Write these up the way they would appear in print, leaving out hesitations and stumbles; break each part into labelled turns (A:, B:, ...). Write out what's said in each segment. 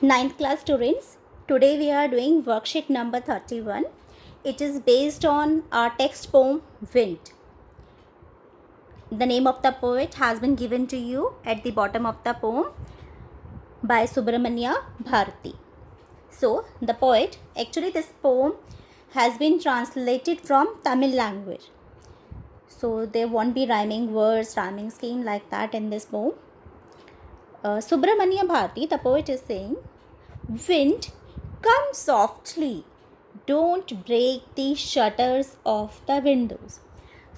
A: Ninth class students, today we are doing worksheet number 31. It is based on our text poem Wind. The name of the poet has been given to you at the bottom of the poem by Subramanya Bharati. So, the poet, actually this poem has been translated from Tamil language. So, there won't be rhyming words, rhyming scheme like that in this poem. Subramanya Bharati, the poet, is saying, Wind, come softly. Don't break the shutters of the windows.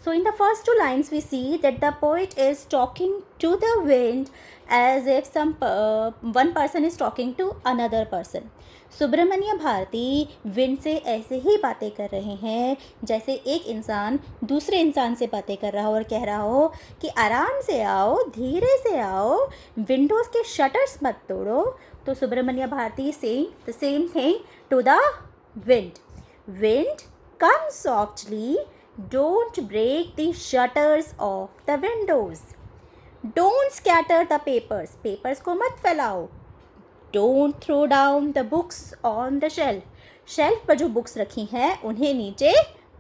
A: So in the first two lines we see that the poet is talking to the wind as if one person is talking to another person. Subramania Bharati wind से ऐसे ही बातें कर रहे हैं जैसे एक इंसान दूसरे इंसान से बातें कर रहा हो और कह रहा हो कि आराम से आओ, धीरे से आओ, विंडोज़ के शटर्स मत तोड़ो. तो Subramania Bharati saying the same thing to the wind. Wind, come softly. Don't break the shutters of the windows. Don't scatter the papers. Papers को मत फैलाओ. Don't throw down the books on the shelf. Shelf पर जो books रखी हैं उन्हें नीचे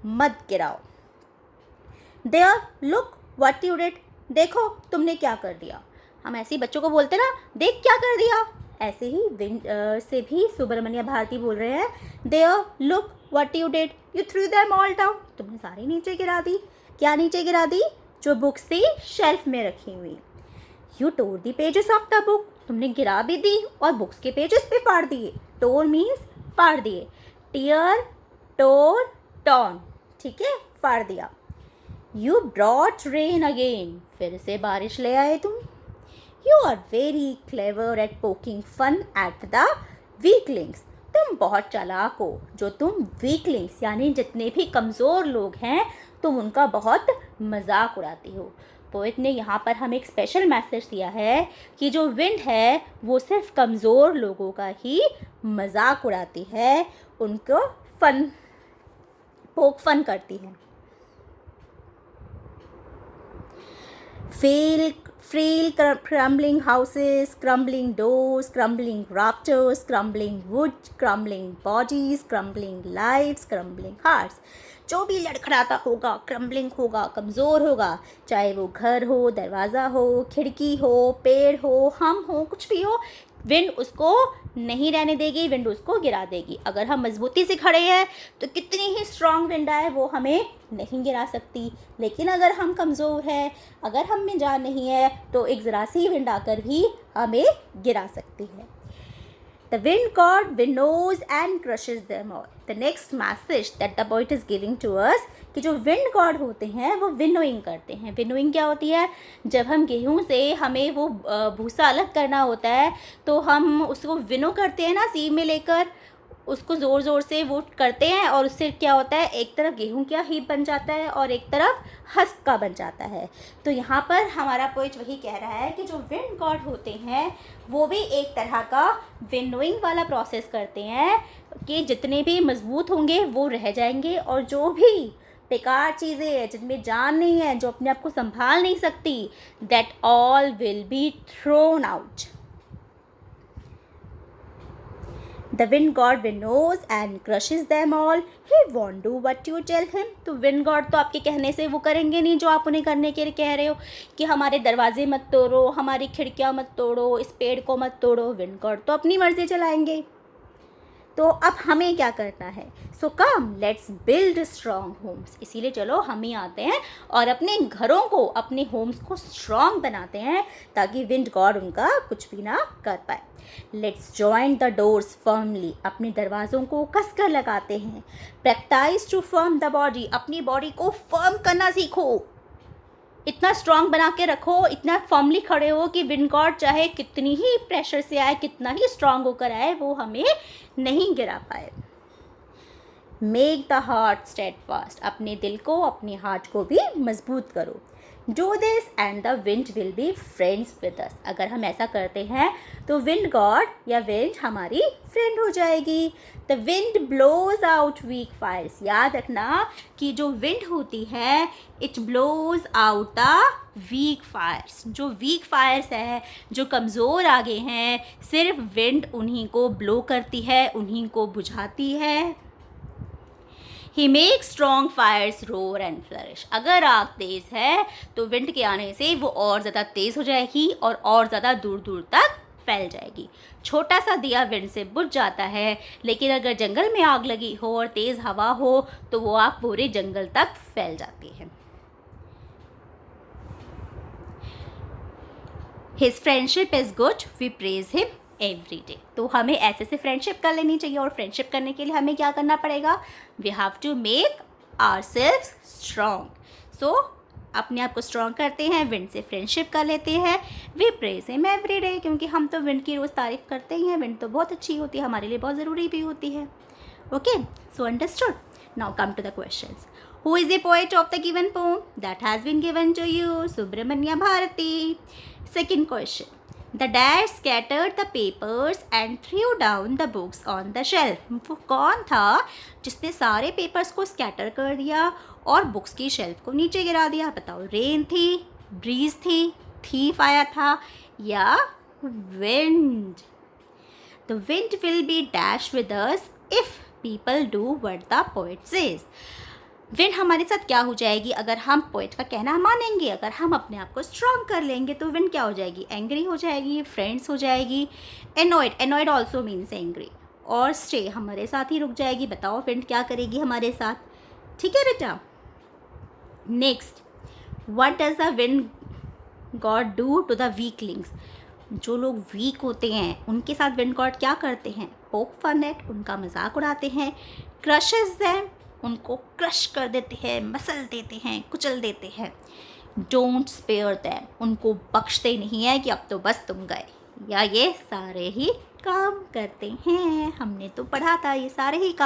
A: मत गिराओ. There, look what you did. देखो तुमने क्या कर दिया. हम ऐसे ही बच्चों को बोलते ना, देख क्या कर दिया. ऐसे ही विंड से भी सुब्रमण्य भारती बोल रहे हैं, There, look what you did. You threw them all down. तुमने सारी नीचे गिरा दी. क्या नीचे गिरा दी? जो बुक्स थी शेल्फ में रखी हुई. You tore the pages of the book. तुमने गिरा भी दी और बुक्स के पेजेस पे फाड़ दिए. Tore means फाड़ दिए. Tear, tore, torn. ठीक है, फाड़ दिया. You brought rain again. फिर से बारिश ले आए तुम. You are very clever at poking fun at the weaklings. तुम बहुत चालाक हो. जो तुम weaklings यानी जितने भी कमज़ोर लोग हैं तुम उनका बहुत मजाक उड़ाती हो. पोएट ने यहाँ पर हमें एक स्पेशल मैसेज दिया है कि जो विंड है वो सिर्फ कमज़ोर लोगों का ही मजाक उड़ाती है, उनको पोक फन करती है. Frail crumbling houses, crumbling doors, crumbling rafters, crumbling wood, crumbling bodies, crumbling lives, crumbling hearts. जो भी लड़खड़ाता होगा, क्रम्बलिंग होगा, कमज़ोर होगा, चाहे वो घर हो, दरवाज़ा हो, खिड़की हो, पेड़ हो, हम हो, कुछ भी हो, विंड उसको नहीं रहने देगी, विंड उसको गिरा देगी. अगर हम मजबूती से खड़े हैं तो कितनी ही स्ट्रांग विंड आए वो हमें नहीं गिरा सकती. लेकिन अगर हम कमज़ोर हैं, अगर हम में जान नहीं है तो एक ज़रा सी विंड आकर भी हमें गिरा सकती है. The wind god winnows and crushes them all. The next message that the poet is giving to us कि जो विंड गॉड होते हैं वो विनोइंग करते हैं. विनोइंग क्या होती है? जब हम गेहूं से हमें वो भूसा अलग करना होता है तो हम उसको विनो करते हैं ना, सीव में लेकर उसको ज़ोर ज़ोर से वो करते हैं और उससे क्या होता है, एक तरफ गेहूं का हीप बन जाता है और एक तरफ हस्क का बन जाता है. तो यहाँ पर हमारा पोएट वही कह रहा है कि जो विंड गॉड होते हैं वो भी एक तरह का विनोइंग वाला प्रोसेस करते हैं कि जितने भी मजबूत होंगे वो रह जाएंगे और जो भी बेकार चीज़ें हैं जिनमें जान नहीं है, जो अपने आप को संभाल नहीं सकती, that all will be thrown out. The wind god winnows and crushes them all. He won't do what you tell him. तो wind god तो आपके कहने से वो करेंगे नहीं जो आप उन्हें करने के लिए कह रहे हो कि हमारे दरवाजे मत तोड़ो, हमारी खिड़कियाँ मत तोड़ो, इस पेड़ को मत तोड़ो. wind god तो अपनी मर्जी चलाएंगे. तो अब हमें क्या करना है? So come let's build strong homes. इसीलिए चलो हम ही आते हैं और अपने घरों को, अपने होम्स को स्ट्रॉन्ग बनाते हैं ताकि विंड गॉड उनका कुछ भी ना कर पाए. Let's join the doors firmly. अपने दरवाज़ों को कसकर लगाते हैं. Practise to firm the body. अपनी बॉडी को फर्म करना सीखो. इतना स्ट्रॉन्ग बना के रखो, इतना फर्मली खड़े हो कि विंड गॉड चाहे कितनी ही प्रेशर से आए, कितना ही स्ट्रॉन्ग होकर आए, वो हमें नहीं गिरा पाए. Make the heart steadfast. अपने दिल को, अपने हार्ट को भी मजबूत करो. Do this and the wind will be friends with us. अगर हम ऐसा करते हैं तो विंड गॉड या विंड हमारी फ्रेंड हो जाएगी. The wind blows out weak fires. याद रखना कि जो विंड होती है it blows out the weak fires. जो वीक फायर्स है, जो कमज़ोर आगे हैं, सिर्फ विंड उन्हीं को ब्लो करती है, उन्हीं को बुझाती है. He makes strong fires roar and flourish. अगर आग तेज़ है तो विंड के आने से वो और ज़्यादा तेज़ हो जाएगी और ज़्यादा दूर दूर तक फैल जाएगी. छोटा सा दिया विंड से बुझ जाता है, लेकिन अगर जंगल में आग लगी हो और तेज़ हवा हो तो वो आग पूरे जंगल तक फैल जाती है. His friendship is good, we praise him every day. तो हमें ऐसे से फ्रेंडशिप कर लेनी चाहिए, और फ्रेंडशिप करने के लिए हमें क्या करना पड़ेगा? We have to make ourselves strong. So अपने आप को स्ट्रॉन्ग करते हैं, विंड से फ्रेंडशिप कर लेते हैं. We praise him every day, क्योंकि हम तो विंड की रोज़ तारीफ़ करते ही हैं. विंड तो बहुत अच्छी होती है, हमारे लिए बहुत ज़रूरी भी होती है. Okay, so understood. Now come to the questions. Who is the poet of the given poem? That has been given to you, Subramanya Bharati. Second question. The dad scattered the papers and threw down the books on the shelf. वो कौन था जिसने सारे papers को scatter कर दिया और books की शेल्फ को नीचे गिरा दिया? बताओ. रेन थी, ब्रीज थी, थीफ आया था, या wind? The wind will be dash with us if people do what the poet says. Wind हमारे साथ क्या हो जाएगी अगर हम पोइट का कहना मानेंगे? अगर हम अपने आप को स्ट्रॉन्ग कर लेंगे तो विंड क्या हो जाएगी? एंग्री हो जाएगी, फ्रेंड्स हो जाएगी. Annoyed also means angry. और स्टे, हमारे साथ ही रुक जाएगी. बताओ विंड क्या करेगी हमारे साथ? ठीक है बेटा. Next, what does the wind god do to the weaklings? जो लोग वीक होते हैं उनके साथ विंड गॉड क्या करते हैं? पोक फन एट, उनका मजाक उड़ाते हैं. क्रशेस देम, उनको क्रश कर देते हैं, मसल देते हैं, कुचल देते हैं. डोंट स्पेयर दैम, उनको बख्शते नहीं है कि अब तो बस तुम गए. या ये सारे ही काम करते हैं. हमने तो पढ़ा था ये सारे ही काम